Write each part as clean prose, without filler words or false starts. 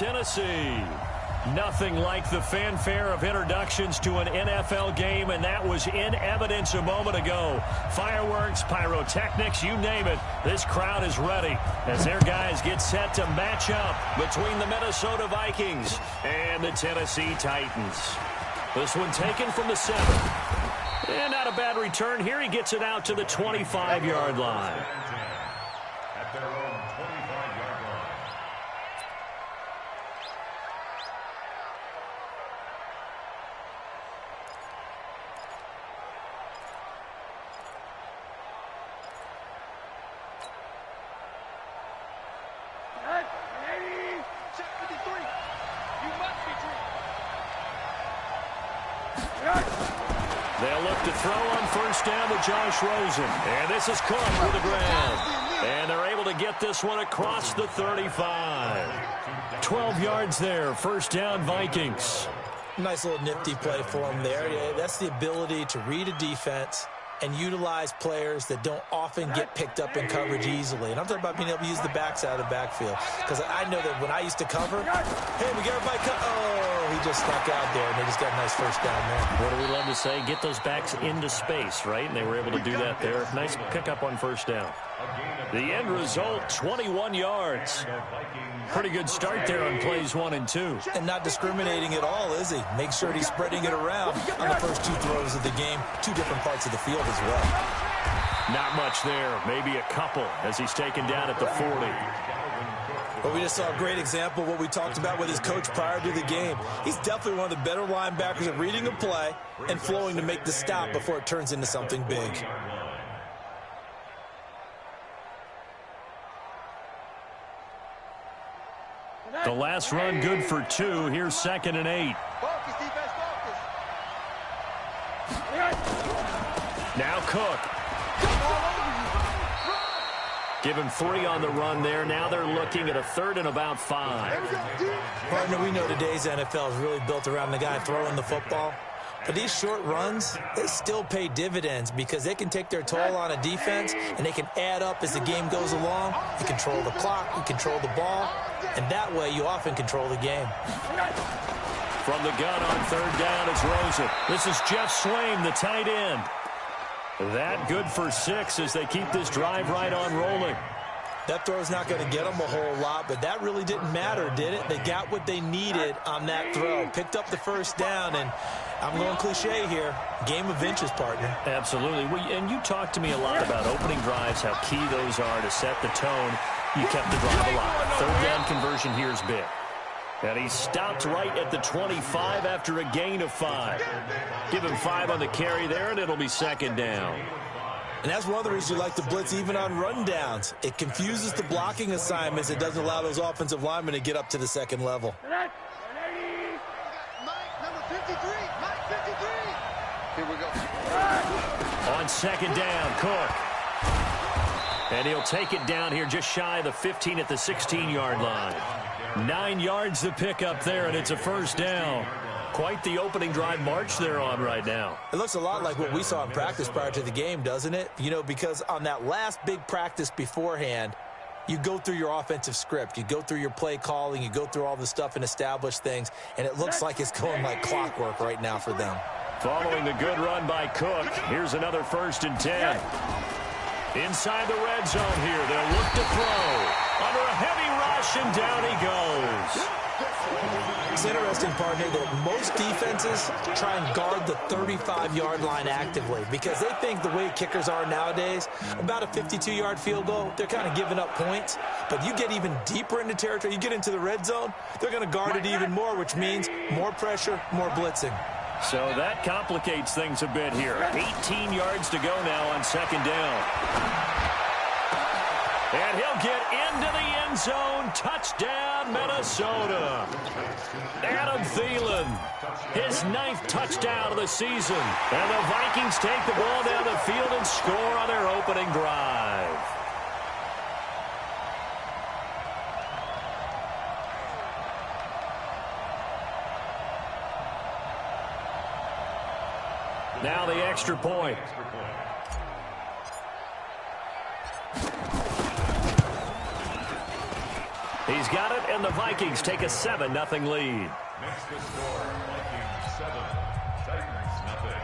Tennessee. Nothing like the fanfare of introductions to an NFL game, and that was in evidence a moment ago. Fireworks, pyrotechnics, you name it. This crowd is ready as their guys get set to match up between the Minnesota Vikings and the Tennessee Titans. This one taken from the 7. And not a bad return here. He gets it out to the 25-yard line. At their own 25-yard line. They'll look to throw on first down to Josh Rosen. And this is Cook for the ground. And they're able to get this one across the 35. 12 yards there. First down, Vikings. Nice little nifty play for him there. Yeah, that's the ability to read a defense and utilize players that don't often get picked up in coverage easily. And I'm talking about being able to use the backside of the backfield. Because I know that when I used to cover, hey, we got everybody oh, he just snuck out there, and they just got a nice first down there. What do we love to say? Get those backs into space, right? And they were able to do that there. Nice pickup on first down. The end result, 21 yards. Pretty good start there on plays 1 and 2. And not discriminating at all, is he? Make sure he's spreading it around on the first 2 throws of the game. 2 different parts of the field as well. Not much there. Maybe a couple as he's taken down at the 40. Well, we just saw a great example of what we talked about with his coach prior to the game. He's definitely one of the better linebackers at reading a play and flowing to make the stop before it turns into something big. The last run good for 2. Here's 2nd and 8. Focus, defense, focus. Now Cook. Give him 3 on the run there. Now they're looking at a 3rd and about 5. Partner, we know today's NFL is really built around the guy throwing the football. But these short runs, they still pay dividends because they can take their toll on a defense and they can add up as the game goes along. You control the clock, you control the ball, and that way you often control the game. From the gun on 3rd down, it's Rosen. This is Jeff Swaim, the tight end. That good for 6 as they keep this drive right on rolling. That throw's not going to get them a whole lot, but that really didn't matter, did it? They got what they needed on that throw. Picked up the first down, and I'm going cliche here. Game of inches, partner. Absolutely. And you talked to me a lot about opening drives, how key those are to set the tone. You kept the drive alive. 3rd down conversion here is big. And he stopped right at the 25 after a gain of 5. Give him 5 on the carry there, and it'll be 2nd down. And that's one of the reasons you like to blitz even on rundowns. It confuses the blocking assignments. It doesn't allow those offensive linemen to get up to the 2nd level. Mike, number 53. Mike, 53. Here we go. On 2nd down, Cook. And he'll take it down here just shy of the 15 at the 16-yard line. 9 yards to pick up there, and it's a first down. Quite the opening drive march they're on right now. It looks a lot like what we saw in practice prior to the game, doesn't it? You know, because on that last big practice beforehand, you go through your offensive script. You go through your play calling. You go through all the stuff and establish things. And it looks like it's going like clockwork right now for them. Following the good run by Cook, here's another 1st and 10. Inside the red zone here, they'll look to throw. Under a heavy rush, and down he goes. It's interesting, partner, that most defenses try and guard the 35-yard line actively because they think the way kickers are nowadays, about a 52-yard field goal, they're kind of giving up points. But you get even deeper into territory, you get into the red zone, they're going to guard it even more, which means more pressure, more blitzing. So that complicates things a bit here. 18 yards to go now on 2nd down. And he'll get into the end zone. Touchdown, Minnesota. Adam Thielen, his 9th touchdown of the season. And the Vikings take the ball down the field and score on their opening drive. Now the extra point. He's He's got it, and the Vikings take a 7-0 lead. Makes the score Vikings 7, Titans nothing.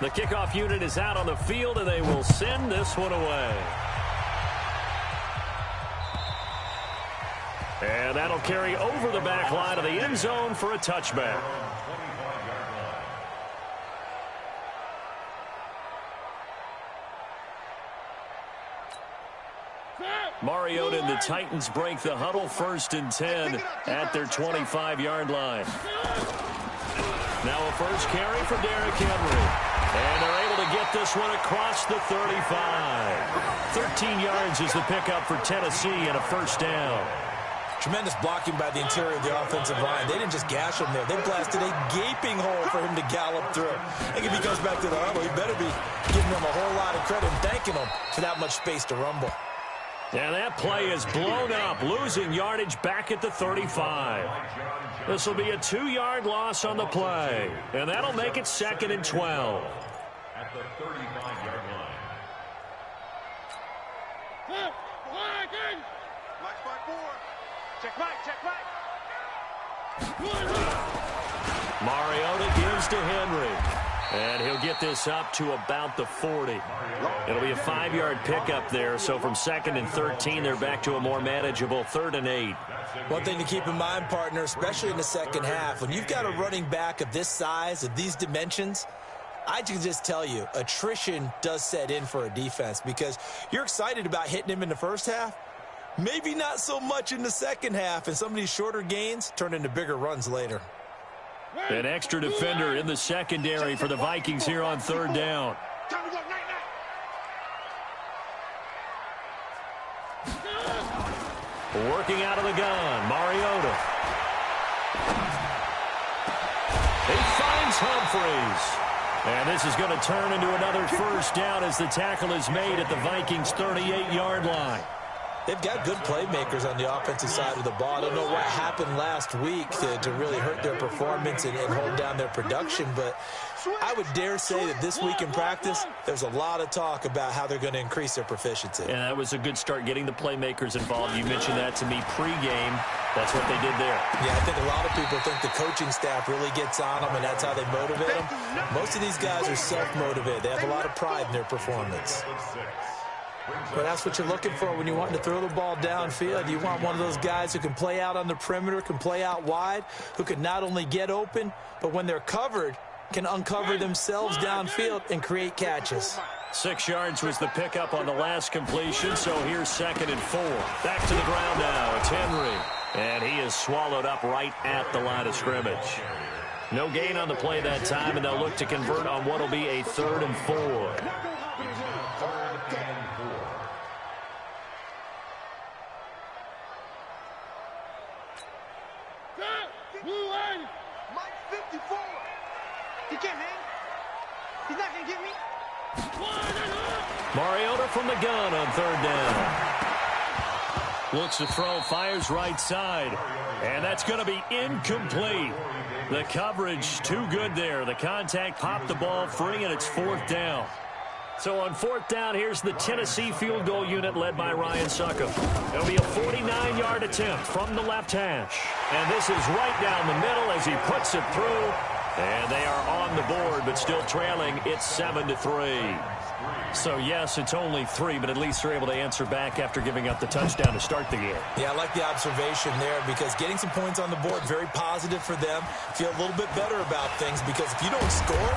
The kickoff unit is out on the field, and they will send this one away. And that'll carry over the back line of the end zone for a touchback. Mariota and the Titans break the huddle, 1st and 10 at their 25-yard line. Now a first carry for Derrick Henry. And they're able to get this one across the 35. 13 yards is the pickup for Tennessee and a first down. Tremendous blocking by the interior of the offensive line. They didn't just gash him there. They blasted a gaping hole for him to gallop through. I think if he goes back to the huddle, he better be giving them a whole lot of credit and thanking them for that much space to rumble. And that play is blown up, losing yardage back at the 35. This will be a 2-yard loss on the play, and that'll make it 2nd and 12. At the 35-yard line. Mariota gives to Henry. And he'll get this up to about the 40. It'll be a 5-yard pickup there. So from 2nd and 13, they're back to a more manageable 3rd and 8. One thing to keep in mind, partner, especially in the second half, when you've got a running back of this size, of these dimensions, I can just tell you, attrition does set in for a defense because you're excited about hitting him in the first half. Maybe not so much in the second half, and some of these shorter gains turn into bigger runs later. An extra defender in the secondary for the Vikings here on 3rd down. Working out of the gun, Mariota. He finds Humphries. And this is going to turn into another first down as the tackle is made at the Vikings' 38-yard line. They've got good playmakers on the offensive side of the ball. I don't know what happened last week to really hurt their performance and hold down their production, but I would dare say that this week in practice, there's a lot of talk about how they're going to increase their proficiency. And that was a good start, getting the playmakers involved. You mentioned that to me pregame. That's what they did there. Yeah, I think a lot of people think the coaching staff really gets on them, and that's how they motivate them. Most of these guys are self-motivated. They have a lot of pride in their performance. But that's what you're looking for when you want to throw the ball downfield. You want one of those guys who can play out on the perimeter, can play out wide, who can not only get open, but when they're covered, can uncover themselves downfield and create catches. 6 yards was the pickup on the last completion, so here's 2nd and 4. Back to the ground now. It's Henry. And he is swallowed up right at the line of scrimmage. No gain on the play that time, and they'll look to convert on what will be a 3rd and 4. Mike 54. He can't hang. He's not going to get me. Mariota from the gun on 3rd down. Looks to throw, fires right side. And that's going to be incomplete. The coverage too good there. The contact popped the ball free, and it's 4th down. So on 4th down, here's the Tennessee field goal unit led by Ryan Succop. It'll be a 49-yard attempt from the left hash. And this is right down the middle as he puts it through. And they are on the board, but still trailing. It's 7-3. So, yes, it's only 3, but at least they're able to answer back after giving up the touchdown to start the game. Yeah, I like the observation there because getting some points on the board, very positive for them. Feel a little bit better about things because if you don't score,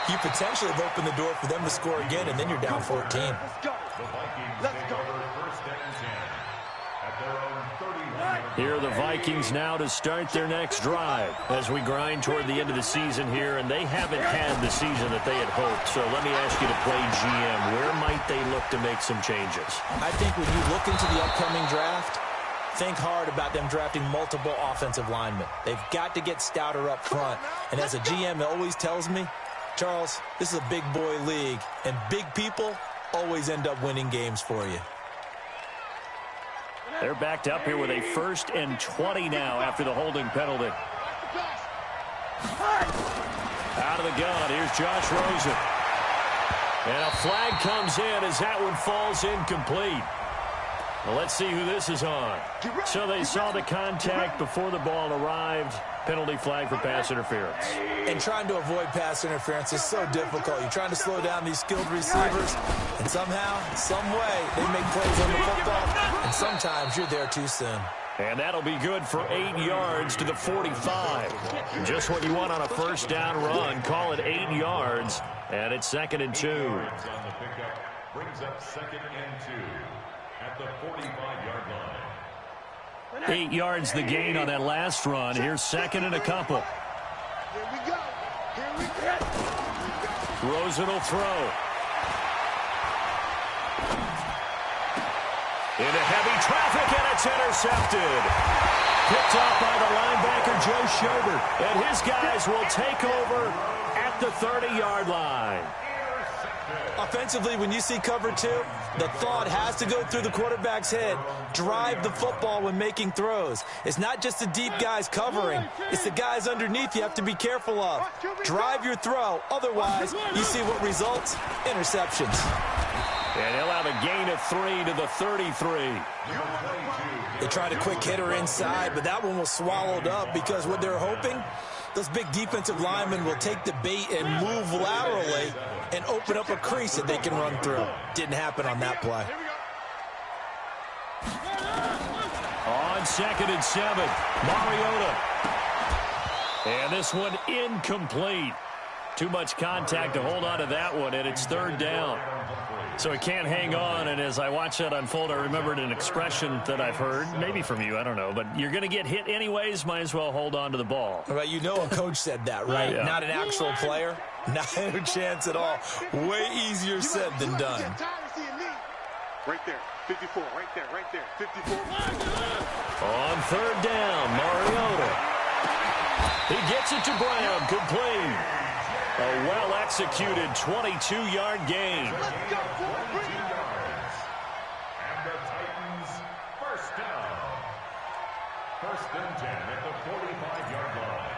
you potentially have opened the door for them to score again, and then you're down 14. The Vikings recover 1st and 10 at their own 30. Here are the Vikings now to start their next drive as we grind toward the end of the season here, and they haven't had the season that they had hoped. So let me ask you to play GM. Where might they look to make some changes? I think when you look into the upcoming draft, think hard about them drafting multiple offensive linemen. They've got to get stouter up front. And as a GM, it always tells me, Charles, this is a big boy league, and big people always end up winning games for you. They're backed up here with a 1st and 20 now after the holding penalty. Out of the gun, here's Josh Rosen. And a flag comes in as that one falls incomplete. Well, let's see who this is on. So they saw the contact before the ball arrived. Penalty flag for pass interference. And trying to avoid pass interference is so difficult. You're trying to slow down these skilled receivers, and somehow, some way, they make plays on the football, and sometimes you're there too soon. And that'll be good for 8 yards to the 45. Just what you want on a first down run. Call it 8 yards, and it's 2nd and 2. Brings up 2nd and 2 at the 45-yard line. 8 yards the gain on that last run. Here's 2nd and a couple. Here we go. Here we go. Rosen will throw. Into heavy traffic, and it's intercepted. Picked off by the linebacker, Joe Schobert. And his guys will take over at the 30-yard line. Offensively, when you see cover 2, the thought has to go through the quarterback's head. Drive the football when making throws. It's not just the deep guys covering. It's the guys underneath you have to be careful of. Drive your throw. Otherwise, you see what results? Interceptions. And he'll have a gain of 3 to the 33. They tried a quick hitter inside, but that one was swallowed up because what they're hoping, those big defensive linemen will take the bait and move laterally and open up a crease that they can run through. Didn't happen on that play. On 2nd and 7, Mariota. And this one incomplete. Too much contact to hold on to that one, and it's 3rd down. So it can't hang on, and as I watch that unfold, I remembered an expression that I've heard, maybe from you, I don't know, but you're going to get hit anyways, might as well hold on to the ball. Right, you know a coach said that, right? Yeah. Not an actual player. Not a chance at all. Way easier said than done. Right there, 54, right there, 54. On 3rd down, Mariota. He gets it to Brown, complete. A well-executed 22-yard gain. Let's go, boy. 2 yards. And the Titans first down. 1st and 10 at the 45-yard line.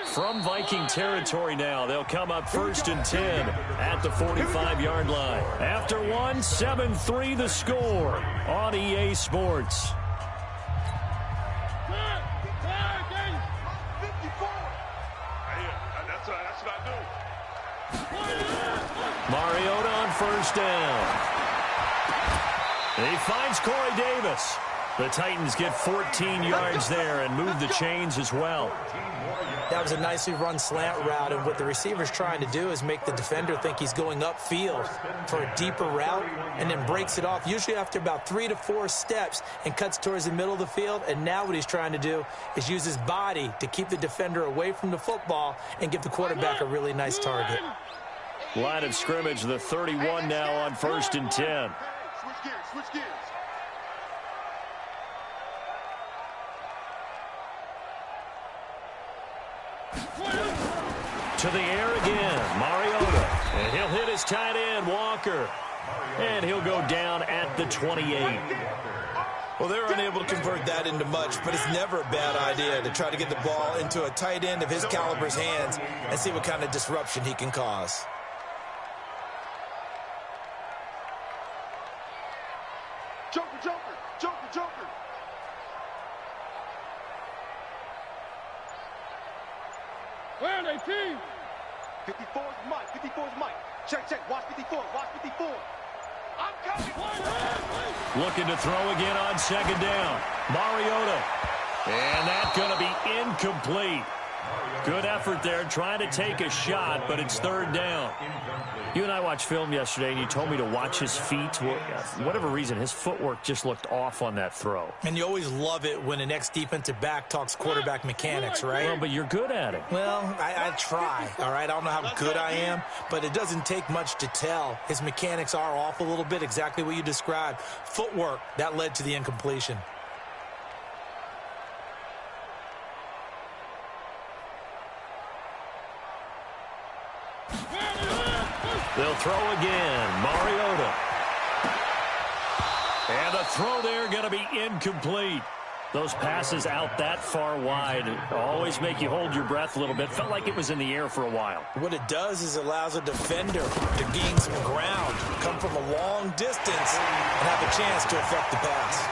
From Viking territory now, they'll come up 1st and 10 at the 45-yard line. After one, 7-3 the score on EA Sports. Mariota on 1st down. And he finds Corey Davis. The Titans get 14 yards there and move the chains as well. That was a nicely run slant route, and what the receiver's trying to do is make the defender think he's going upfield for a deeper route and then breaks it off, usually after about 3 to 4 steps, and cuts towards the middle of the field. And now what he's trying to do is use his body to keep the defender away from the football and give the quarterback a really nice target. Line of scrimmage, the 31 now on 1st and 10. Switch gears, switch gears. To the air again, Mariota. And he'll hit his tight end, Walker. And he'll go down at the 28. Well, they're unable to convert that into much, but it's never a bad idea to try to get the ball into a tight end of his caliber's hands and see what kind of disruption he can cause. Joker, Joker, Joker, Joker. Where are they, team? 54 is Mike, 54 is Mike. Check, check, watch 54, watch 54. I'm coming. Looking to throw again on 2nd down. Mariota. And that's going to be incomplete. Good effort there, trying to take a shot, but it's 3rd down. You and I watched film yesterday, and you told me to watch his feet. For whatever reason, his footwork just looked off on that throw. And you always love it when an ex-defensive back talks quarterback mechanics, right? Well, but you're good at it. Well, I try, all right? I don't know how good I am, but it doesn't take much to tell. His mechanics are off a little bit, exactly what you described. Footwork, that led to the incompletion. They'll throw again. Mariota. And the throw there going to be incomplete. Those passes out that far wide always make you hold your breath a little bit. Felt like it was in the air for a while. What it does is it allows a defender to gain some ground, come from a long distance, and have a chance to affect the pass.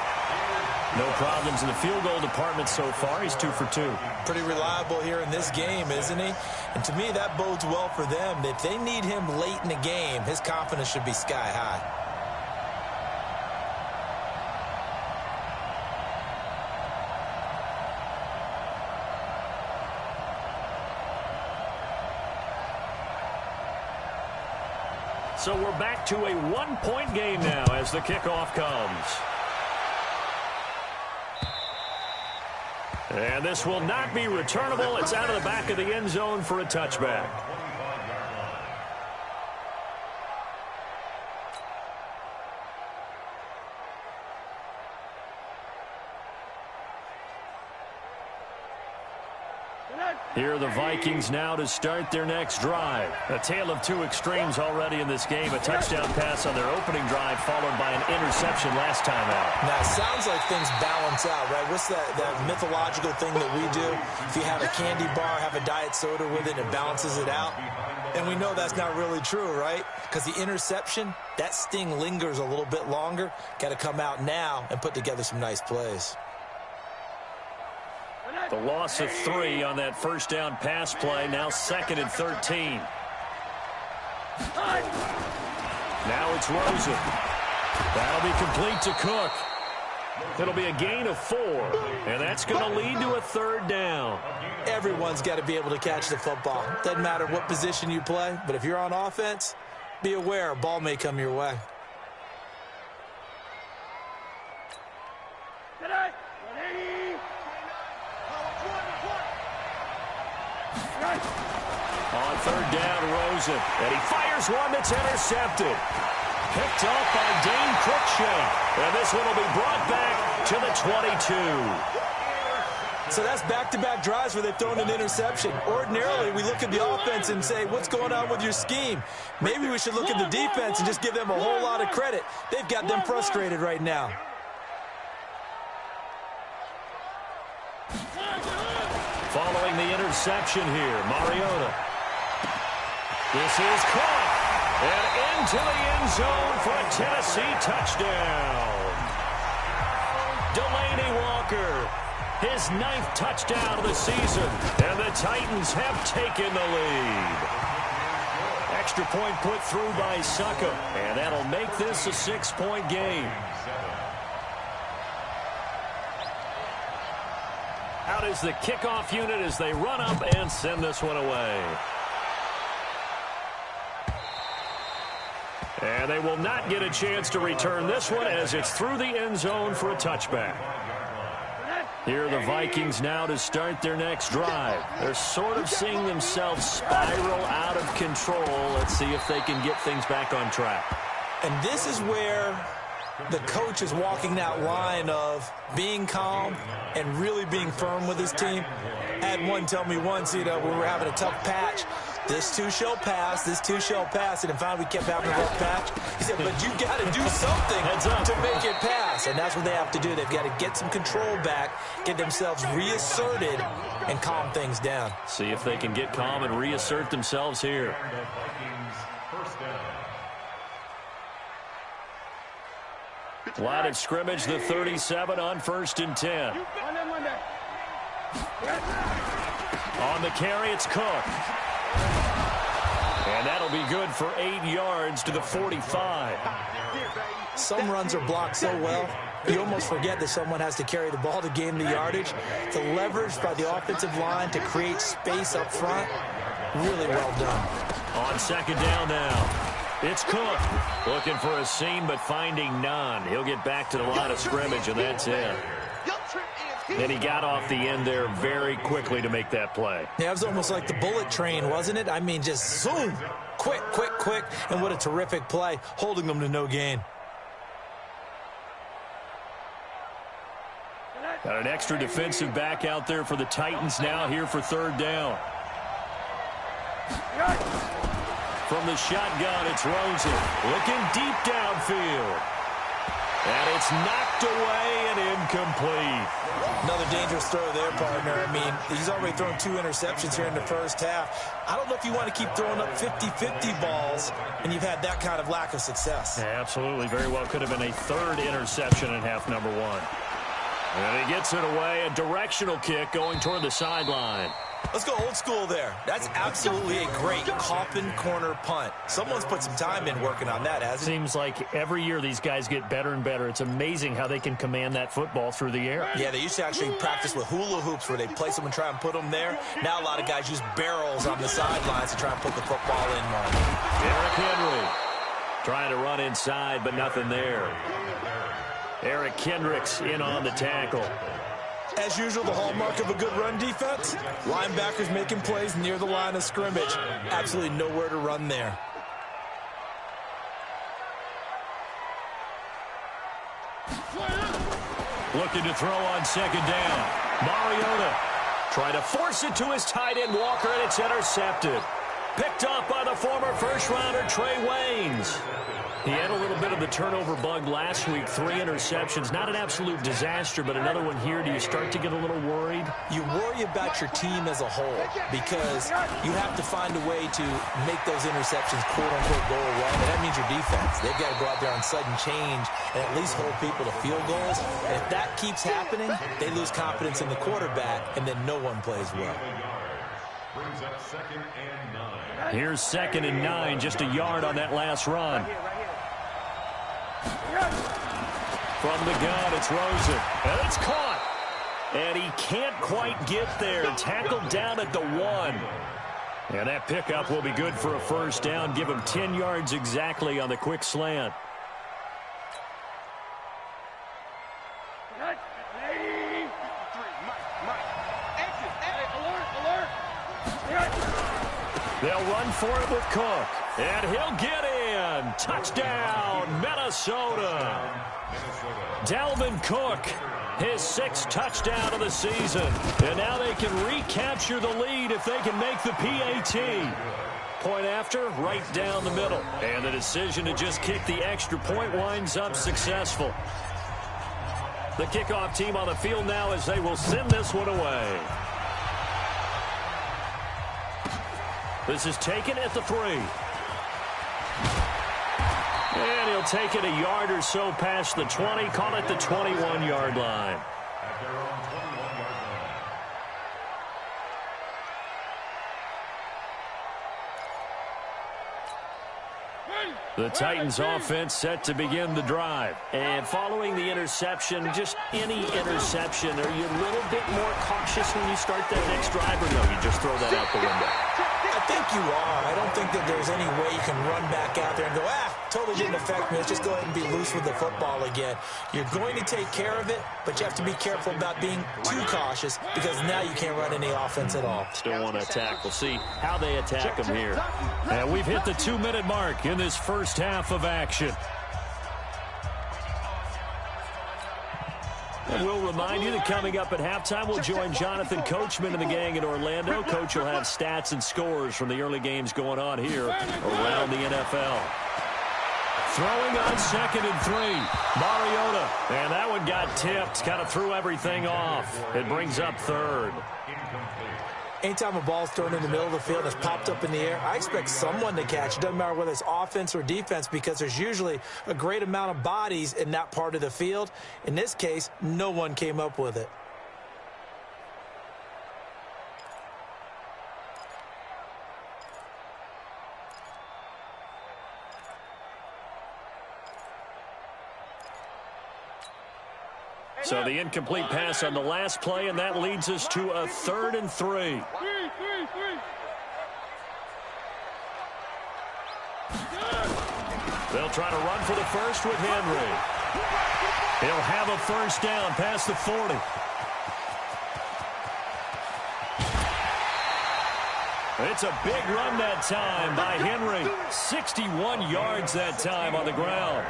No problems in the field goal department so far. He's 2 for 2. Pretty reliable here in this game, isn't he? And to me, that bodes well for them. If they need him late in the game, his confidence should be sky high. So we're back to a one-point game now as the kickoff comes. And this will not be returnable. It's out of the back of the end zone for a touchback. Here are the Vikings now to start their next drive. A tale of two extremes already in this game. A touchdown pass on their opening drive followed by an interception last time out. Now, it sounds like things balance out, right? What's that mythological thing that we do? If you have a candy bar, have a diet soda with it, it balances it out. And we know that's not really true, right? Because the interception, that sting lingers a little bit longer. Got to come out now and put together some nice plays. The loss of 3 on that first down pass play. Now 2nd and 13. Now it's Rosen. That'll be complete to Cook. It'll be a gain of 4. And that's going to lead to a 3rd down. Everyone's got to be able to catch the football. Doesn't matter what position you play. But if you're on offense, be aware a ball may come your way. On 3rd down, Rosen. And he fires one that's intercepted. Picked off by Dane Cruikshank. And this one will be brought back to the 22. So that's back-to-back drives where they've thrown an interception. Ordinarily, we look at the offense and say, what's going on with your scheme? Maybe we should look at the defense and just give them a whole lot of credit. They've got them frustrated right now. Following the interception here, Mariota. This is caught. And into the end zone for a Tennessee touchdown. Delaney Walker, his 9th touchdown of the season. And the Titans have taken the lead. Extra point put through by Succa. And that'll make this a 6-point game. Out is the kickoff unit as they run up and send this one away. And they will not get a chance to return this one as it's through the end zone for a touchback. Here are the Vikings now to start their next drive. They're sort of seeing themselves spiral out of control. Let's see if they can get things back on track. And this is where the coach is walking that line of being calm and really being firm with his team. I had one tell me once, when we were having a tough patch, this too shall pass, this too shall pass, and finally we kept having a rough patch. He said, but you got to do something to make it pass, and that's what they have to do. They've got to get some control back, get themselves reasserted, and calm things down. See if they can get calm and reassert themselves here. Line of scrimmage, the 37 on 1st and 10. On the carry, it's Cook. And that'll be good for 8 yards to the 45. Some runs are blocked so well, you almost forget that someone has to carry the ball to gain the yardage. The leverage by the offensive line to create space up front, really well done. On 2nd down now. It's Cook looking for a seam but finding none. He'll get back to the line of scrimmage, and that's it. And he got off the end there very quickly to make that play. Yeah, it was almost like the bullet train, wasn't it? I mean, just zoom, quick, quick, quick, and what a terrific play, holding them to no gain. Got an extra defensive back out there for the Titans now here for 3rd down. From the shotgun, it's Rosen looking deep downfield. And it's knocked away and incomplete. Another dangerous throw there, partner. I mean, he's already thrown 2 interceptions here in the first half. I don't know if you want to keep throwing up 50-50 balls, and you've had that kind of lack of success. Yeah, absolutely. Very well could have been a 3rd interception in half number 1. And he gets it away. A directional kick going toward the sideline. Let's go old school there. That's absolutely a great coffin corner punt. Someone's put some time in working on that, hasn't he? Seems like every year these guys get better and better. It's amazing how they can command that football through the air. Yeah, they used to actually practice with hula hoops where they place them and try and put them there. Now a lot of guys use barrels on the sidelines to try and put the football in. Eric Henry trying to run inside, but nothing there. Eric Kendricks in on the tackle. As usual, the hallmark of a good run defense, linebackers making plays near the line of scrimmage. Absolutely nowhere to run there. Looking to throw on 2nd down. Mariota trying to force it to his tight end Walker, and it's intercepted. Picked up by the former first-rounder Trey Waynes. He had a little bit of the turnover bug last week, 3 interceptions. Not an absolute disaster, but another one here. Do you start to get a little worried? You worry about your team as a whole because you have to find a way to make those interceptions, quote-unquote, go away. And that means your defense. They've got to go out there on sudden change and at least hold people to field goals. And if that keeps happening, they lose confidence in the quarterback, and then no one plays well. Brings up 2nd and 9. Here's 2nd and 9, just a yard on that last run. From the gun, it's Rosen. And it's caught. And he can't quite get there. Tackled down at the 1. And that pickup will be good for a first down. Give him 10 yards exactly on the quick slant. They'll run for it with Cook. And he'll get in. Touchdown, Minnesota. Dalvin Cook, his 6th touchdown of the season. And now they can recapture the lead if they can make the PAT. Point after, right down the middle. And the decision to just kick the extra point winds up successful. The kickoff team on the field now as they will send this one away. This is taken at the 3. And he'll take it a yard or so past the 20. Call it the 21-yard line. At their own 21-yard line. The Titans offense set to begin the drive. And following the interception, just any interception, are you a little bit more cautious when you start that next drive, or no, you just throw that out the window? I think you are. I don't think that there's any way you can run back out there and go, totally didn't affect me. Let's just go ahead and be loose with the football again. You're going to take care of it, but you have to be careful about being too cautious because now you can't run any offense at all. Still want to attack. We'll see how they attack them here. And we've hit the 2-minute mark in this first half of action. And we'll remind you that coming up at halftime, we'll join Jonathan Coachman and the gang in Orlando. Coach will have stats and scores from the early games going on here around the NFL. Throwing on 2nd and 3. Mariota. And that one got tipped. Kind of threw everything off. It brings up 3rd. Anytime a ball's thrown in the middle of the field and it's popped up in the air, I expect someone to catch. It doesn't matter whether it's offense or defense because there's usually a great amount of bodies in that part of the field. In this case, no one came up with it. So the incomplete pass on the last play, and that leads us to a 3rd and 3. They'll try to run for the first with Henry. He'll have a first down past the 40. It's a big run that time by Henry. 61 yards that time on the ground.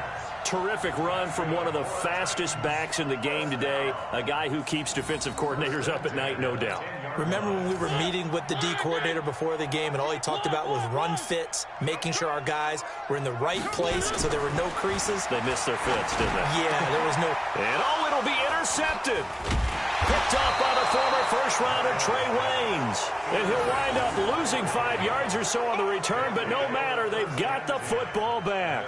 terrific run from one of the fastest backs in the game today, a guy who keeps defensive coordinators up at night, no doubt. Remember when we were meeting with the D coordinator before the game and all he talked about was run fits, making sure our guys were in the right place so there were no creases? They missed their fits, didn't they? Yeah, there was no... And it'll be intercepted. Picked up by the former first-rounder Trey Waynes. And he'll wind up losing 5 yards or so on the return, but no matter, they've got the football back.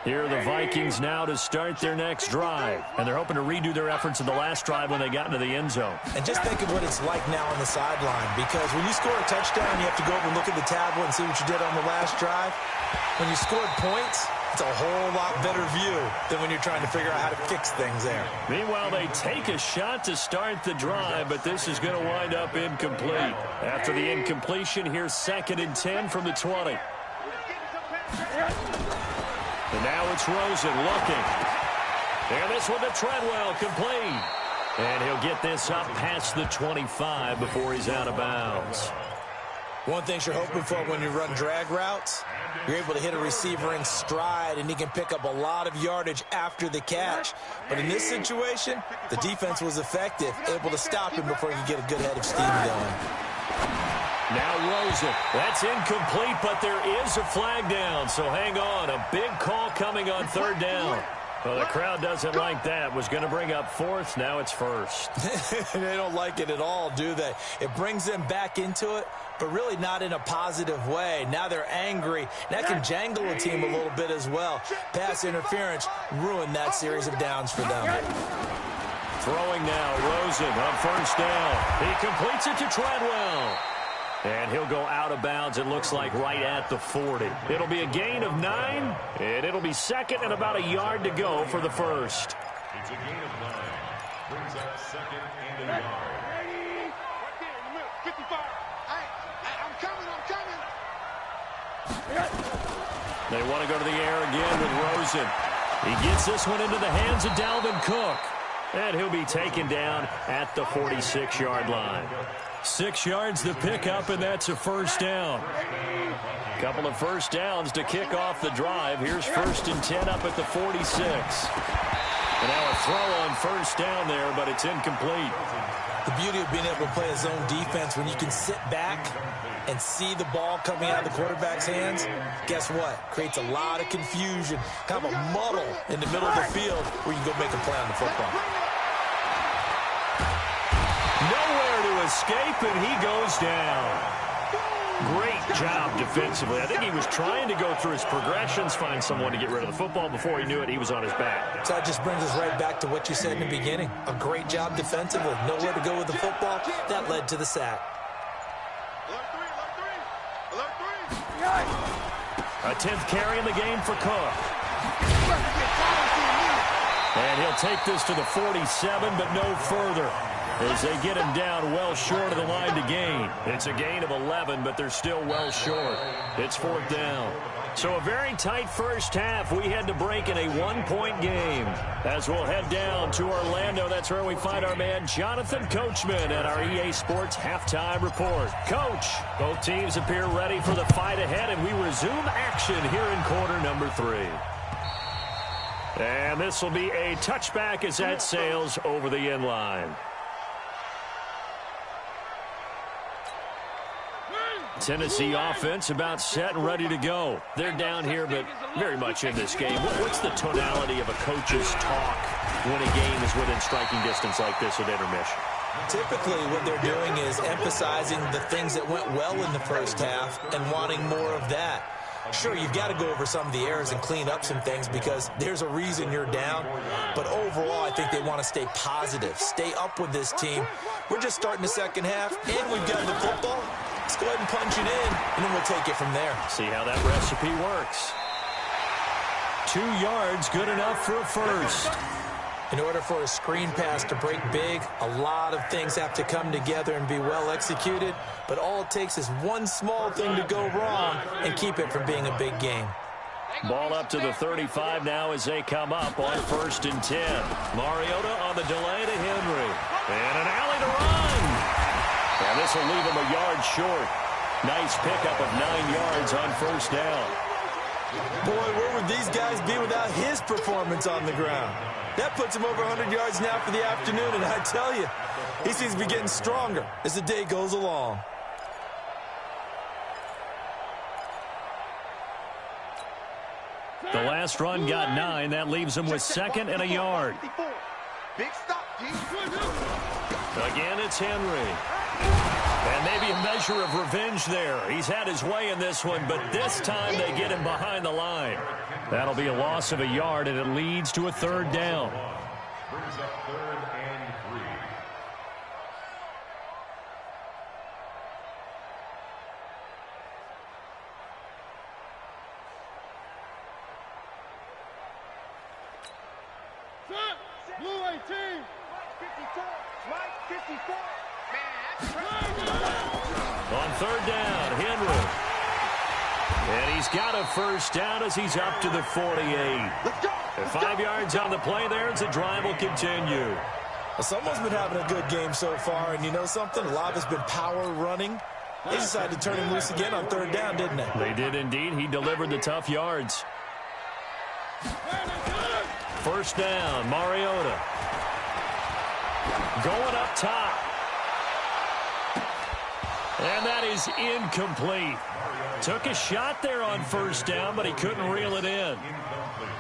Here are the Vikings now to start their next drive. And they're hoping to redo their efforts in the last drive when they got into the end zone. And just think of what it's like now on the sideline, because when you score a touchdown, you have to go over and look at the tablet and see what you did on the last drive. When you scored points, it's a whole lot better view than when you're trying to figure out how to fix things there. Meanwhile, they take a shot to start the drive, but this is going to wind up incomplete. After the incompletion, here's 2nd and 10 from the 20. And now it's Rosen looking. And this one to Treadwell, complete. And he'll get this up past the 25 before he's out of bounds. One thing you're hoping for when you run drag routes, you're able to hit a receiver in stride, and he can pick up a lot of yardage after the catch. But in this situation, the defense was effective, able to stop him before he could get a good head of steam going. Now Rosen. That's incomplete, but there is a flag down, so hang on. A big call coming on 3rd down. Well, the crowd doesn't like that. Was going to bring up 4th. Now it's 1st. They don't like it at all, do they? It brings them back into it, but really not in a positive way. Now they're angry. That can jangle a team a little bit as well. Pass interference ruined that series of downs for them. Throwing now, Rosen on 1st down. He completes it to Treadwell. And he'll go out of bounds, it looks like, right at the 40. It'll be a gain of 9, and it'll be 2nd and about a yard to go for the first. It's a gain of 9. Brings up 2nd and a yard. Right there in the middle, 55. I'm coming. They want to go to the air again with Rosen. He gets this one into the hands of Dalvin Cook. And he'll be taken down at the 46-yard line. 6 yards to pick up, and that's a 1st down. Couple of 1st downs to kick off the drive. Here's 1st and 10 up at the 46. And now a throw on 1st down there, but it's incomplete. The beauty of being able to play a zone defense when you can sit back and see the ball coming out of the quarterback's hands, guess what? Creates a lot of confusion, kind of a muddle in the middle of the field where you can go make a play on the football. Nowhere to escape, and he goes down. Great job defensively. I think he was trying to go through his progressions, find someone to get rid of the football. Before he knew it, he was on his back. So that just brings us right back to what you said in the beginning. A great job defensively. Nowhere to go with the football. That led to the sack. A 10th carry in the game for Cook. And he'll take this to the 47, but no further, as they get him down well short of the line to gain. It's a gain of 11, but they're still well short. It's 4th down. So a very tight first half. We had to break in a 1-point game. As we'll head down to Orlando, that's where we find our man Jonathan Coachman at our EA Sports Halftime Report. Coach, both teams appear ready for the fight ahead, and we resume action here in quarter number 3. And this will be a touchback as that sails over the end line. Tennessee offense about set and ready to go. They're down here, but very much in this game. What's the tonality of a coach's talk when a game is within striking distance like this at intermission? Typically, what they're doing is emphasizing the things that went well in the first half and wanting more of that. Sure, you've got to go over some of the errors and clean up some things because there's a reason you're down. But overall, I think they want to stay positive, stay up with this team. We're just starting the second half, and we've got the football. Let's go ahead and punch it in, and then we'll take it from there. See how that recipe works. 2 yards, good enough for a first. In order for a screen pass to break big, a lot of things have to come together and be well executed. But all it takes is one small thing to go wrong and keep it from being a big game. Ball up to the 35 now as they come up on 1st and 10. Mariota on the delay to Henry. And an alley to run. And this will leave him a yard short. Nice pickup of 9 yards on first down. Boy, where would these guys be without his performance on the ground? That puts him over 100 yards now for the afternoon, and I tell you, he seems to be getting stronger as the day goes along. The last run got 9. That leaves him with 2nd and a yard. Big stop, G. Again, it's Henry. And maybe a measure of revenge there. He's had his way in this one, but this time they get him behind the line. That'll be a loss of a yard, and it leads to a 3rd down. Brings up 3rd and 3. Blue 18. 54. Mike 54. On 3rd down, Henry. And he's got a first down as he's up to the 48. Let's go. 5 yards on the play there as the drive will continue. Well, someone's been having a good game so far, and you know something? A lot has been power running. They decided to turn him loose again on 3rd down, didn't they? They did indeed. He delivered the tough yards. First down, Mariota. Going up top. And that is incomplete. Took a shot there on first down, but he couldn't reel it in.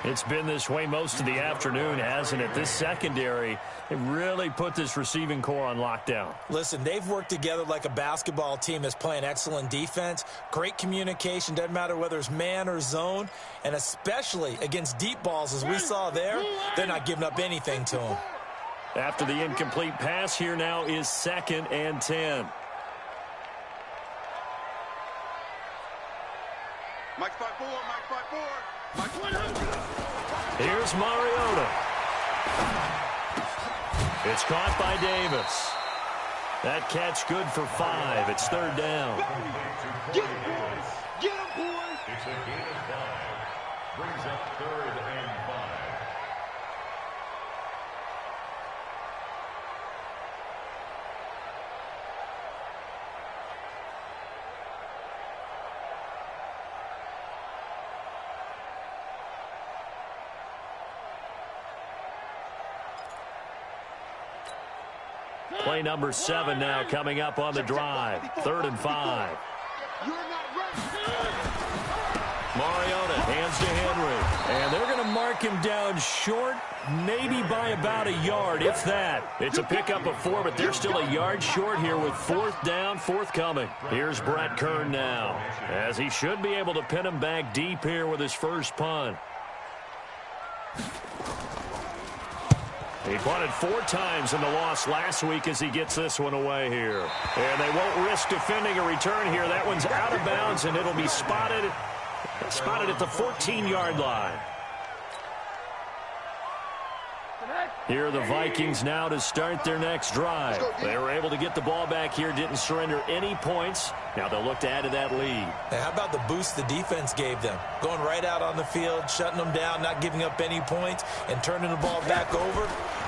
It's been this way most of the afternoon, hasn't it? This secondary, it really put this receiving core on lockdown. Listen, they've worked together like a basketball team that's playing excellent defense. Great communication, doesn't matter whether it's man or zone. And especially against deep balls, as we saw there, they're not giving up anything to them. After the incomplete pass, here now is 2nd and 10. Mike 5-4. Mike 5-4. Mike 100. Here's Mariota. It's caught by Davis. That catch good for 5. It's 3rd down. Get him, boys. Get him, boys. It's a gain of 5. Brings up 3rd and 5. Play number 7 now coming up on the drive. 3rd and 5. You're not ready. Mariota hands to Henry. And they're going to mark him down short, maybe by about a yard, if that. It's a pickup of 4, but they're still a yard short here with 4th down, forthcoming. Here's Brett Kern now, as he should be able to pin him back deep here with his first punt. He punted 4 times in the loss last week as he gets this one away here. And they won't risk defending a return here. That one's out of bounds, and it'll be spotted at the 14-yard line. Here are the Vikings now to start their next drive. They were able to get the ball back here, didn't surrender any points. Now they'll look to add to that lead. Now, how about the boost the defense gave them? Going right out on the field, shutting them down, not giving up any points, and turning the ball back over.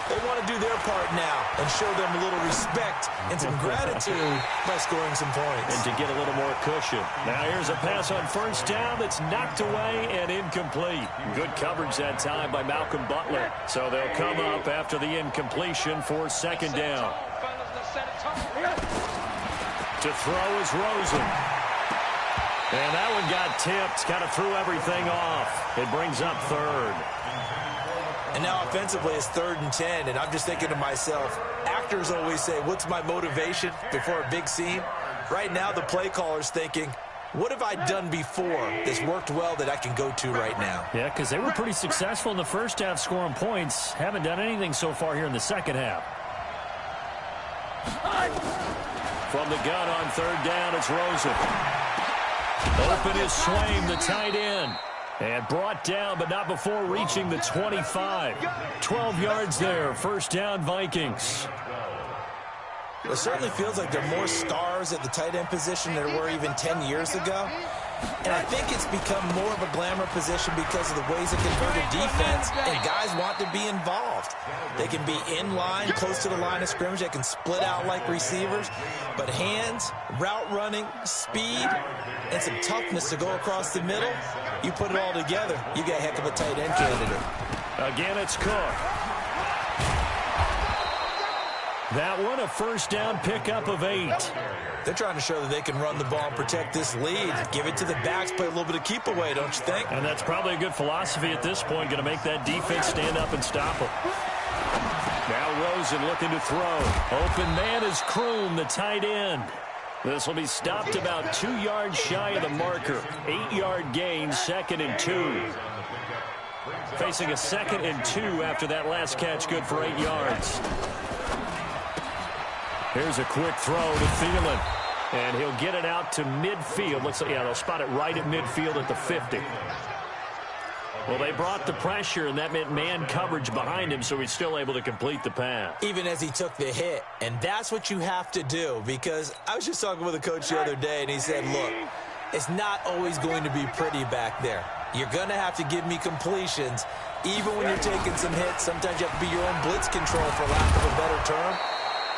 They want to do their part now and show them a little respect and some gratitude by scoring some points. And to get a little more cushion. Now here's a pass on first down that's knocked away and incomplete. Good coverage that time by Malcolm Butler. So they'll come up after the incompletion for 2nd down. To throw is Rosen. And that one got tipped, kind of threw everything off. It brings up 3rd. And now offensively it's 3rd and 10, and I'm just thinking to myself, actors always say, what's my motivation before a big scene? Right now the play caller's thinking, what have I done before that's worked well that I can go to right now? Yeah, because they were pretty successful in the first half scoring points. Haven't done anything so far here in the second half. From the gun on 3rd down, it's Rosen. Open is Swaim, the tight end. And brought down, but not before reaching the 25. 12 yards there. First down, Vikings. It certainly feels like there are more stars at the tight end position than there were even 10 years ago. And I think it's become more of a glamour position because of the ways it converted defense, and guys want to be involved. They can be in line, close to the line of scrimmage. They can split out like receivers. But hands, route running, speed, and some toughness to go across the middle, you put it all together, you get a heck of a tight end candidate. Again, it's Cook. That one, a first down pickup of 8. They're trying to show that they can run the ball and protect this lead. Give it to the backs, play a little bit of keep away, don't you think? And that's probably a good philosophy at this point, going to make that defense stand up and stop them. Now Rosen looking to throw. Open man is Kroom, the tight end. This will be stopped about 2 yards shy of the marker. 8-yard gain, 2nd and 2. Facing a 2nd and 2 after that last catch, good for 8 yards. Here's a quick throw to Thielen. And he'll get it out to midfield. Looks like, yeah, they'll spot it right at midfield at the 50. Well, they brought the pressure, and that meant man coverage behind him, so he's still able to complete the pass. Even as he took the hit. And that's what you have to do, because I was just talking with a coach the other day, and he said, look, it's not always going to be pretty back there. You're going to have to give me completions. Even when you're taking some hits, sometimes you have to be your own blitz control, for lack of a better term.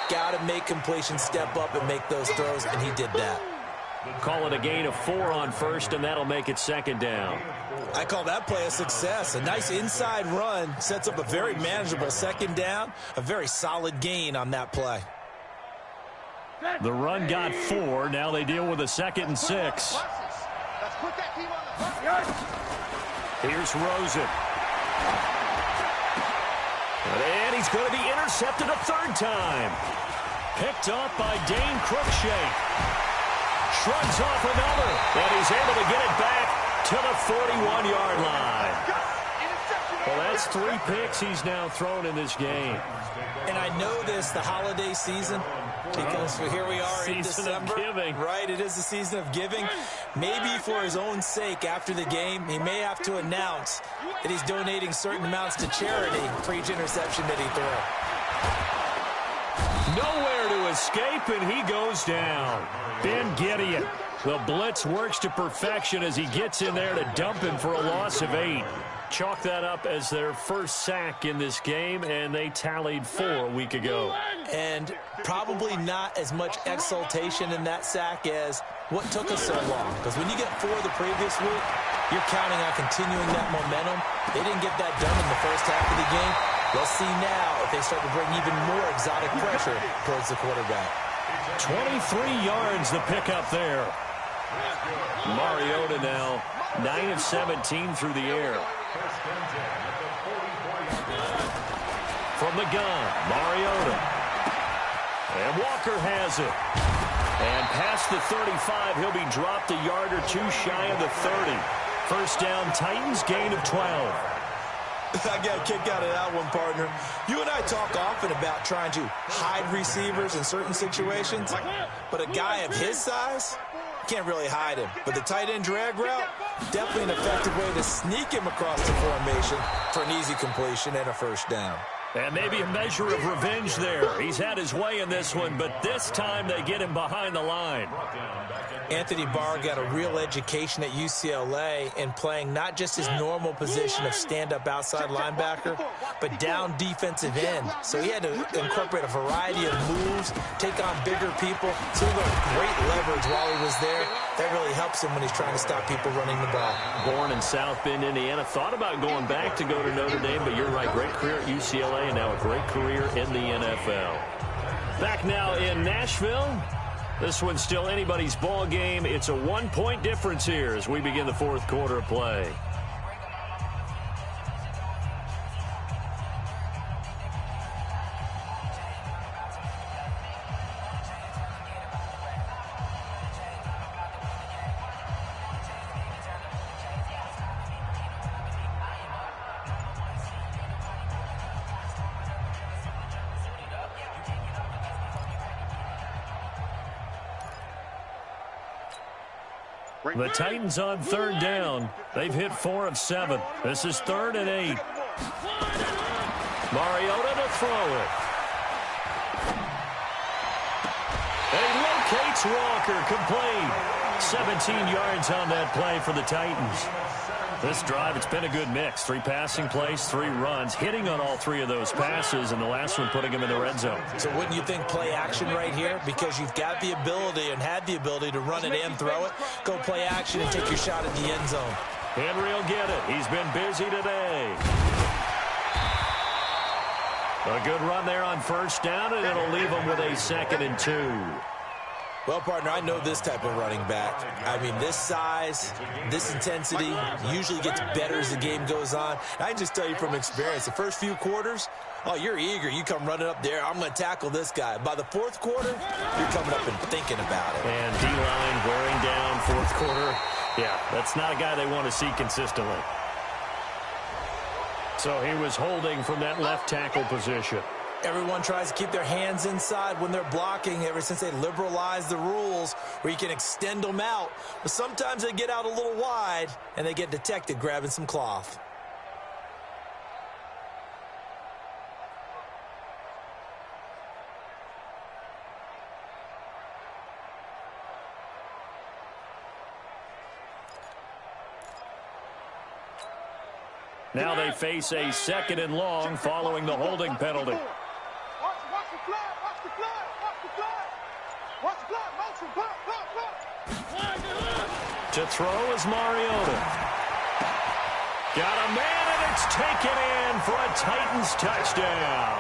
Got to make completions, step up and make those throws, and he did that. Call it a gain of 4 on first, and that'll make it 2nd down. I call that play a success. A nice inside run sets up a very manageable 2nd down, a very solid gain on that play. The run got 4. Now they deal with a 2nd and 6. Here's Rosen. And he's going to be intercepted a 3rd time. Picked up by Dane Cruikshank. Shrugs off another. And he's able to get it back to the 41-yard line. Well, that's 3 picks he's now thrown in this game. And I know this, the holiday season, because here we are in December. Season of giving. Right, it is the season of giving. Maybe for his own sake after the game, he may have to announce that he's donating certain amounts to charity for each interception that he threw. Nowhere to escape, and he goes down. Ben Gideon. The blitz works to perfection as he gets in there to dump him for a loss of 8. Chalk that up as their first sack in this game, and they tallied 4 a week ago. And probably not as much exultation in that sack as what took us so long. Because when you get 4 the previous week, you're counting on continuing that momentum. They didn't get that done in the first half of the game. We'll see now if they start to bring even more exotic pressure towards the quarterback. 23 yards the pickup there. Mariota now 9 of 17 through the air. From the gun, Mariota. And Walker has it. And past the 35, he'll be dropped a yard or 2 shy of the 30. First down, Titans, gain of 12. I got a kick out of that one, partner. You and I talk often about trying to hide receivers in certain situations, but a guy of his size can't really hide him. But the tight end drag route, definitely an effective way to sneak him across the formation for an easy completion and a first down. And maybe a measure of revenge there. He's had his way in this one, but this time they get him behind the line. Anthony Barr got a real education at UCLA in playing not just his normal position of stand-up outside linebacker, but down defensive end. So he had to incorporate a variety of moves, take on bigger people. So he learned great leverage while he was there. That really helps him when he's trying to stop people running the ball. Born in South Bend, Indiana. Thought about going back to go to Notre Dame, but you're right. Great career at UCLA and now a great career in the NFL. Back now in Nashville. This one's still anybody's ball game. It's a 1-point difference here as we begin the 4th quarter of play. The Titans on 3rd down. They've hit 4 of 7. This is 3rd and 8. Mariota to throw it. And he locates Walker, complete. 17 yards on that play for the Titans. This drive, it's been a good mix. 3 passing plays, 3 runs, hitting on all 3 of those passes, and the last one putting him in the red zone. So wouldn't you think play action right here? Because you've got the ability and had the ability to run it and throw it. Go play action and take your shot at the end zone. Henry will get it. He's been busy today. A good run there on first down, and it'll leave him with a 2nd and 2. Well, partner, I know this type of running back. I mean, this size, this intensity usually gets better as the game goes on. I can just tell you from experience, the first few quarters, oh, you're eager. You come running up there. I'm going to tackle this guy. By the 4th quarter, you're coming up and thinking about it. And D-line wearing down 4th quarter. Yeah, that's not a guy they want to see consistently. So he was holding from that left tackle position. Everyone tries to keep their hands inside when they're blocking ever since they liberalized the rules where you can extend them out. But sometimes they get out a little wide and they get detected grabbing some cloth. Now they face a 2nd and long following the holding penalty. Watch the flag, watch the flag, watch the flag. Watch the flag, motion, block. To throw is Mariota. Got a man, and it's taken in for a Titans touchdown.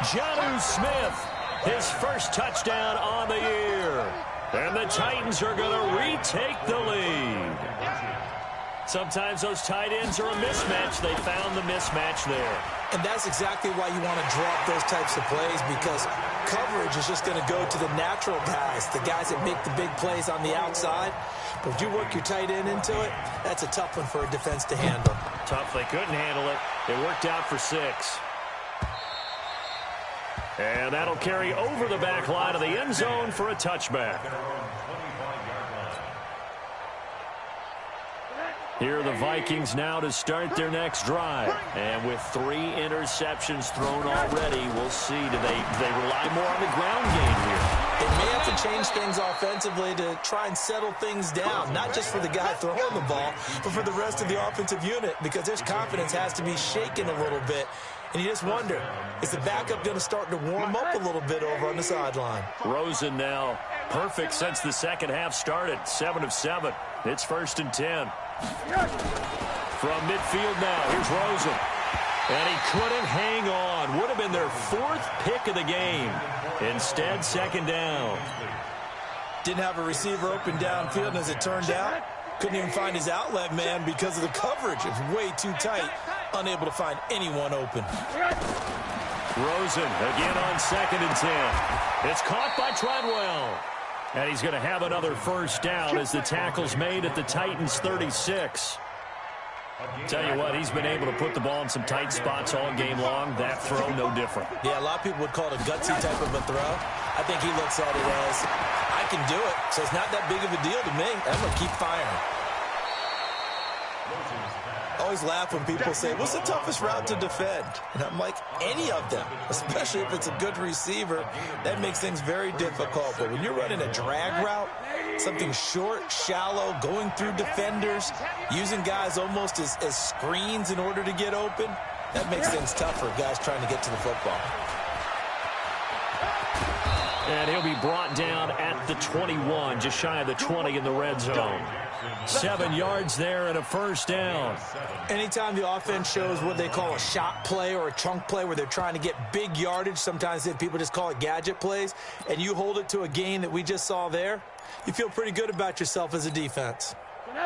Jonnu Smith, his first touchdown on the year. And the Titans are going to retake the lead. Sometimes those tight ends are a mismatch. They found the mismatch there. And that's exactly why you want to drop those types of plays, because coverage is just going to go to the natural guys, the guys that make the big plays on the outside. But if you work your tight end into it, that's a tough one for a defense to handle. Tough. They couldn't handle it. It worked out for 6. And that'll carry over the back line of the end zone for a touchback. Here are the Vikings now to start their next drive. And with 3 interceptions thrown already, we'll see. Do they rely more on the ground game here? They may have to change things offensively to try and settle things down, not just for the guy throwing the ball, but for the rest of the offensive unit, because their confidence has to be shaken a little bit. And you just wonder, is the backup going to start to warm up a little bit over on the sideline? Rosen now perfect since the second half started. 7 of 7. It's 1st and 10. From midfield now, here's Rosen. And he couldn't hang on. Would have been their 4th pick of the game. Instead, 2nd down. Didn't have a receiver open downfield, and as it turned out, couldn't even find his outlet man because of the coverage. It was way too tight. Unable to find anyone open. Rosen again on 2nd and 10. It's caught by Treadwell. And he's going to have another first down as the tackle's made at the Titans' 36. Tell you what, he's been able to put the ball in some tight spots all game long. That throw, no different. Yeah, a lot of people would call it a gutsy type of a throw. I think he looks at it as, I can do it, so it's not that big of a deal to me. I'm going to keep firing. I always laugh when people say, what's the toughest route to defend? And I'm like, any of them, especially if it's a good receiver. That makes things very difficult. But when you're running a drag route, something short, shallow, going through defenders, using guys almost as screens in order to get open, that makes things tough for guys trying to get to the football. And he'll be brought down at the 21, just shy of the 20 in the red zone. 7 yards there and a first down. Anytime the offense shows what they call a shot play or a chunk play where they're trying to get big yardage, sometimes people just call it gadget plays, and you hold it to a gain that we just saw there, you feel pretty good about yourself as a defense.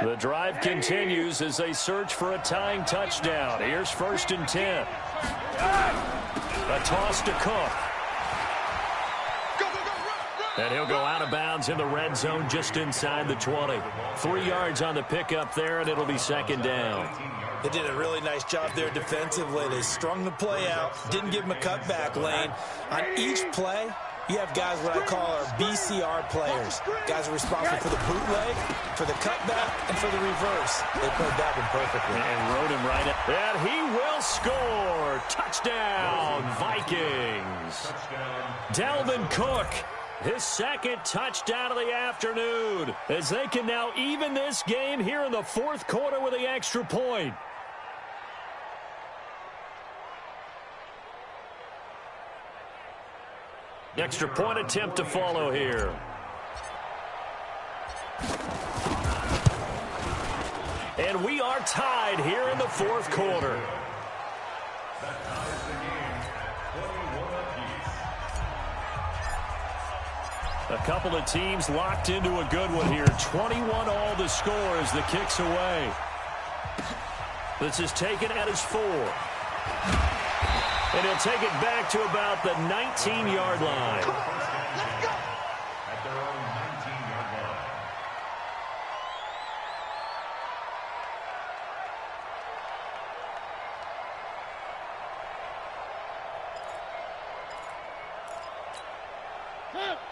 The drive continues as they search for a tying touchdown. Here's 1st and 10. A toss to Cook. And he'll go out of bounds in the red zone just inside the 20. 3 yards on the pickup there, and it'll be 2nd down. They did a really nice job there defensively. They strung the play out, didn't give them a cutback lane. On each play, you have guys what I call our BCR players. Guys are responsible for the bootleg, for the cutback, and for the reverse. They played that one perfectly. And rode him right up. And he will score. Touchdown, Vikings. Dalvin Cook His second touchdown of the afternoon, as they can now even this game here in the fourth quarter with the extra point. Extra point attempt to follow here. And we are tied here in the fourth quarter. That ties the game at 21 apiece. A couple of teams locked into a good one here. 21 all the score as the kick's away. This is taken at his 4. And he'll take it back to about the 19-yard line. Come on, let's go. At their own 19-yard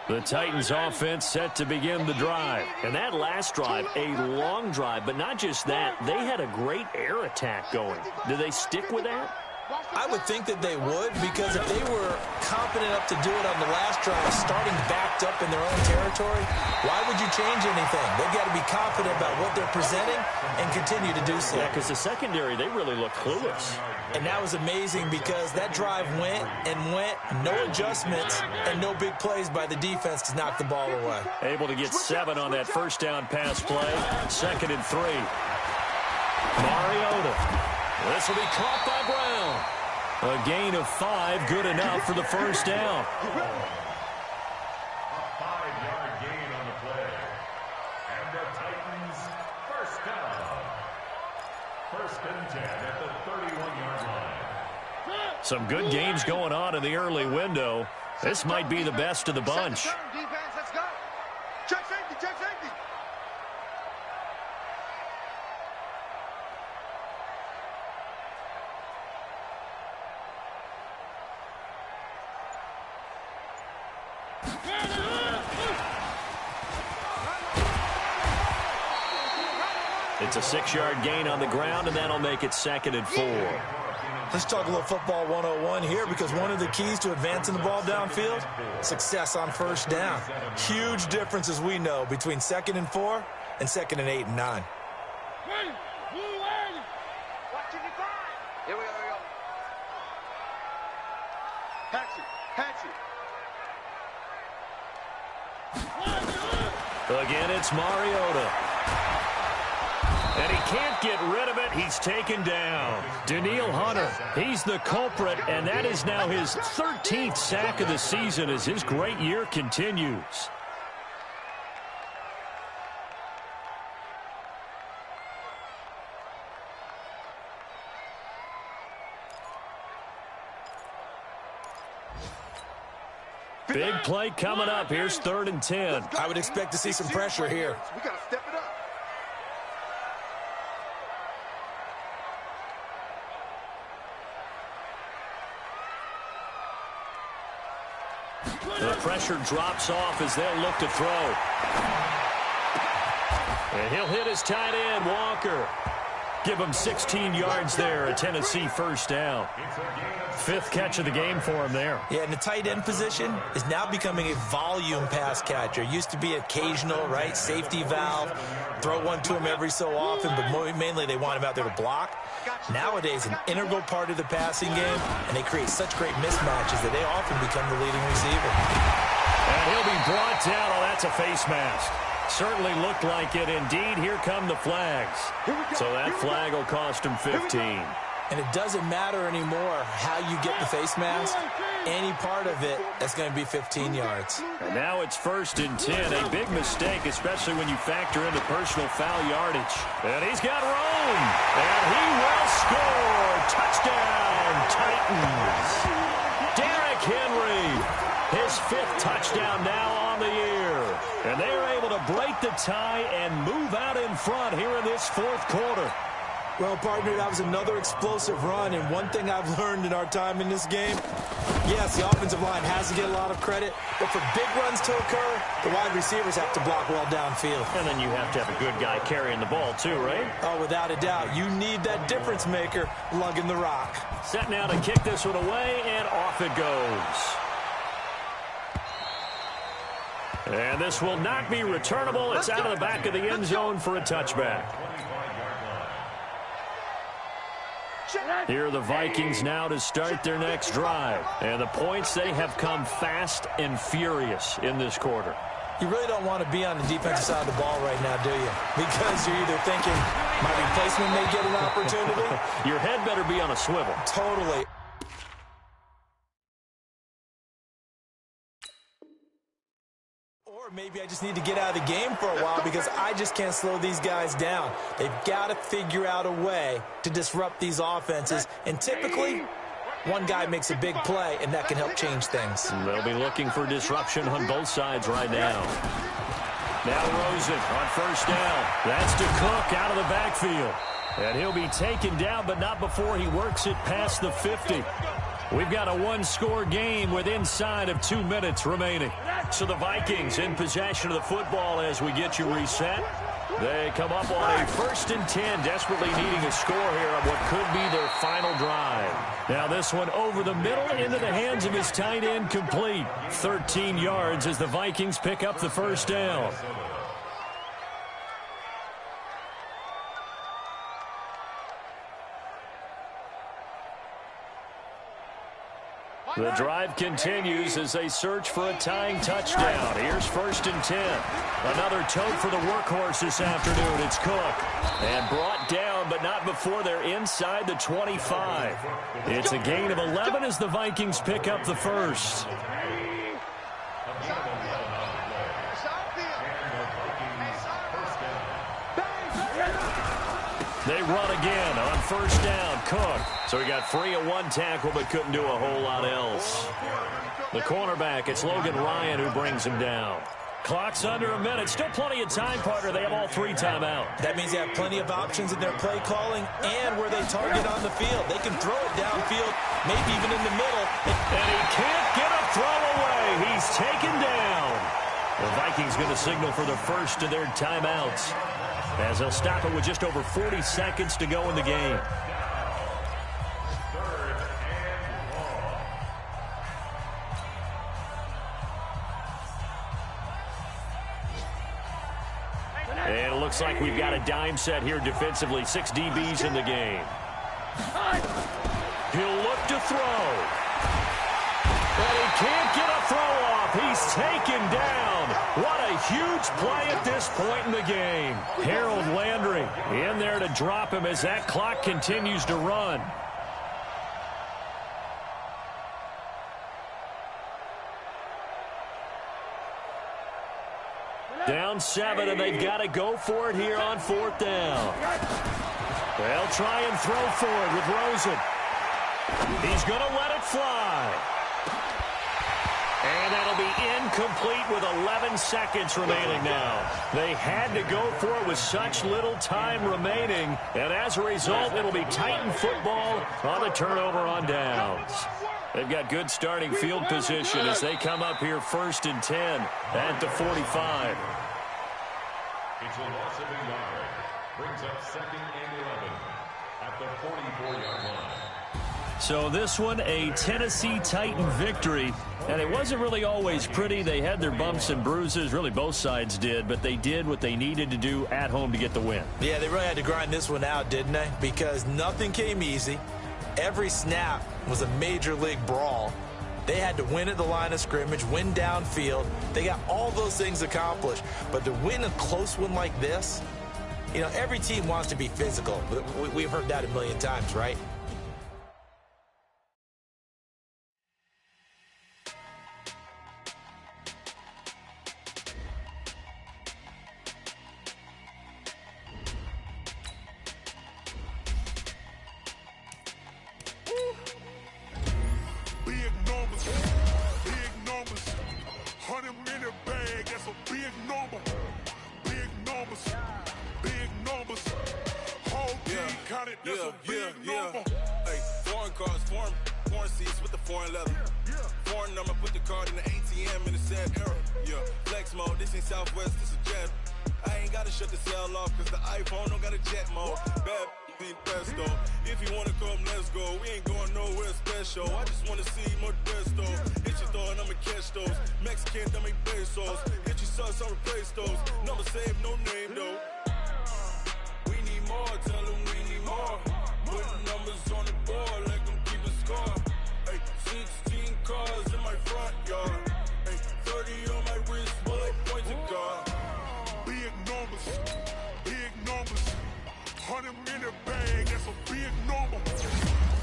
line. The Titans offense set to begin the drive. And that last drive, a long drive, but not just that. They had a great air attack going. Do they stick with that? I would think that they would, because if they were confident enough to do it on the last drive, starting backed up in their own territory, why would you change anything? They've got to be confident about what they're presenting and continue to do so. Yeah, because the secondary, they really look clueless. And that was amazing because that drive went and went, no adjustments, and no big plays by the defense to knock the ball away. Able to get 7 on that first down pass play. 2nd and 3. Mariota. This will be caught by Brown. A gain of 5, good enough for the first down. A 5-yard gain on the play. And the Titans first down. 1st and 10 at the 31-yard line. Some good games going on in the early window. This might be the best of the bunch. Defense, let's go. Check safety, check safety. It's a 6-yard gain on the ground, and that'll make it 2nd and 4. Let's talk a little football 101 here, because one of the keys to advancing the ball downfield, success on first down. Huge difference, as we know, between 2nd and 4 and 2nd and 8 and 9. Watching your time. Here we go, here we go. Hatch it. Again, it's Mariota. And he can't get rid of it. He's taken down. Danielle Hunter, he's the culprit, and that is now his 13th sack of the season as his great year continues. Big play coming up. Here's 3rd and 10. I would expect to see some pressure here. We got to step it up. The pressure drops off as they'll look to throw. And he'll hit his tight end, Walker. Give him 16 yards there, a Tennessee first down. 5th catch of the game for him there. Yeah, and the tight end position is now becoming a volume pass catcher. Used to be occasional, right? Safety valve. Throw one to him every so often, but mainly they want him out there to block. Nowadays, an integral part of the passing game, and they create such great mismatches that they often become the leading receiver. And he'll be brought down. Oh, that's a face mask. Certainly looked like it. Indeed, here come the flags. So that flag will cost him 15. And it doesn't matter anymore how you get the face mask. Any part of it, that's going to be 15 yards. And now it's 1st and 10. A big mistake, especially when you factor in the personal foul yardage. And he's got room. And he will score. Touchdown, Titans. Derrick Henry, his 5th touchdown now on the year. And they are able to break the tie and move out in front here in this 4th quarter. Well, partner, that was another explosive run, and one thing I've learned in our time in this game, yes, the offensive line has to get a lot of credit, but for big runs to occur, the wide receivers have to block well downfield. And then you have to have a good guy carrying the ball too, right? Oh, without a doubt. You need that difference maker lugging the rock. Set now to kick this one away, and off it goes. And this will not be returnable. It's out of the back of the end zone for a touchback. Here are the Vikings now to start their next drive. And the points, they have come fast and furious in this quarter. You really don't want to be on the defensive side of the ball right now, do you? Because you're either thinking my replacement may get an opportunity. Your head better be on a swivel. Totally. Or maybe I just need to get out of the game for a while because I just can't slow these guys down. They've got to figure out a way to disrupt these offenses. And typically, one guy makes a big play, and that can help change things. They'll be looking for disruption on both sides right now. Now Rosen on first down. That's to Cook out of the backfield. And he'll be taken down, but not before he works it past the 50. We've got a one-score game with inside of 2 minutes remaining. So the Vikings in possession of the football as we get you reset. They come up on a 1st and 10, desperately needing a score here on what could be their final drive. Now this one over the middle into the hands of his tight end, complete. 13 yards as the Vikings pick up the first down. The drive continues as they search for a tying touchdown. Here's 1st and 10. Another tote for the workhorse this afternoon. It's Cook. And brought down, but not before they're inside the 25. It's a gain of 11 as the Vikings pick up the first. They run again on first down. Cook. So he got free of one tackle but couldn't do a whole lot else. The cornerback, it's Logan Ryan who brings him down. Clock's under a minute. Still plenty of time, partner. They have all 3 timeouts. That means they have plenty of options in their play calling and where they target on the field. They can throw it downfield, maybe even in the middle. And he can't get a throw away. He's taken down. The Vikings going to signal for the first of their timeouts, as they'll stop it with just over 40 seconds to go in the game. And it looks like we've got a dime set here defensively. 6 DBs in the game. He'll look to throw. And he can't get a throw off. He's taken down. What a huge play at this point in the game. Harold Landry in there to drop him as that clock continues to run. Down 7, and they've got to go for it here on 4th down. They'll try and throw for it with Rosen. He's going to let it fly. And that'll be incomplete with 11 seconds remaining now. They had to go for it with such little time remaining, and as a result, it'll be Titan football on the turnover on downs. They've got good starting field position as they come up here 1st and 10 at the 45. It's a loss of a yard. Brings up 2nd and 11 at the 44-yard line. So this one, a Tennessee Titan victory. And it wasn't really always pretty. They had their bumps and bruises. Really, both sides did. But they did what they needed to do at home to get the win. Yeah, they really had to grind this one out, didn't they? Because nothing came easy. Every snap was a major league brawl. They had to win at the line of scrimmage, win downfield. They got all those things accomplished. But to win a close one like this, you know, every team wants to be physical. We've heard that a million times, right? If you wanna come, let's go. We ain't going nowhere special. I just wanna see more dress though. It's your though, and I'ma catch those. Mexican, dummy pesos. Hit your sus, I'll replace those. Number saved, no name though. We need more, tell them we need more. Putting numbers on the board, like them keep a score. Ay, 16 cars in my front yard. Ay, 30 on my wrist, bullet points of God. Big numbers, big numbers. 100 in the bag, that's a big number.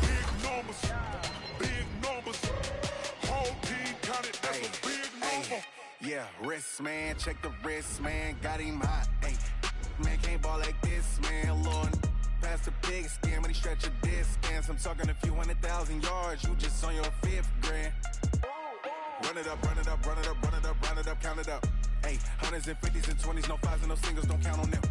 Big numbers, big numbers. Whole team counted, that's a big number. Yeah, wrist man, check the wrist man, got him hot. Ay, man can't ball like this, man. Lord, past the big skin when he stretch a distance. I'm talking a few 100,000 yards, you just on your 5th grand. Run it up, run it up, run it up, run it up, run it up, count it up. Ay, hundreds and 50s and 20s, no 5s and no singles, don't count on them.